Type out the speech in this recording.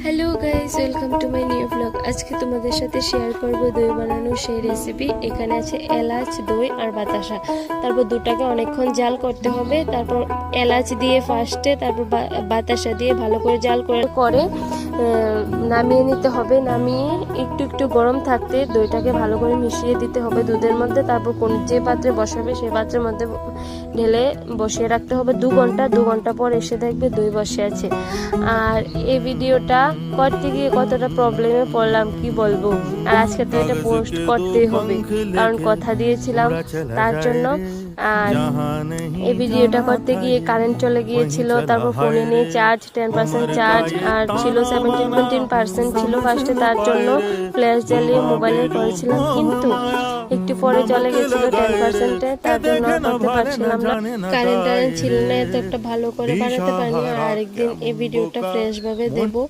Hello guys, welcome to my new blog. আজকে তোমাদের সাথে শেয়ার করব দই বানানোর সেই রেসিপি। এখানে আছে এলাচ, দই আর বাতাসা। তারপর দুটাকে অনেকক্ষণ জাল করতে হবে। তারপর এলাচ দিয়ে ফার্স্টে, তারপর বাতাসা দিয়ে ভালো করে জাল করে নামিয়ে নিতে হবে। নামিয়ে একটু একটু গরম থাকতে দইটাকে ভালো করে মিশিয়ে দিতে হবে দুধের মধ্যে। তারপর যে পাত্রে বসাবে সেই পাত্রের মধ্যে ঢেলে বসিয়ে রাখতে হবে 2 ঘন্টা পর এসে দেখবে দই বসে আছে। আর এই ভিডিওটা করতে গিয়ে কতটা প্রবলেমে পড়লাম কি বলবো। আর আজকে তো এটা পোস্ট করতেই হবে, কারণ কথা দিয়েছিলাম তার জন্য। আর এই ভিডিওটা করতে গিয়ে কারেন্ট চলে গিয়েছিল। তারপর ফোনে নিয়ে চার্জ 10% চার্জ আর ছিল 17% ছিল ফার্স্টে। তার জন্য ফ্ল্যাশ জ্বালিয়ে মোবাইলে করেছিলাম, কিন্তু একটু পরে চলে গেছিল 10%-এ। তার জন্য করতে পারছিলাম না। কারেন্ট ছিল না, এত একটা ভালো করে বানাতে পারিনি। আর আরেকদিন এই ভিডিওটা ফ্রেশ ভাবে দেবো।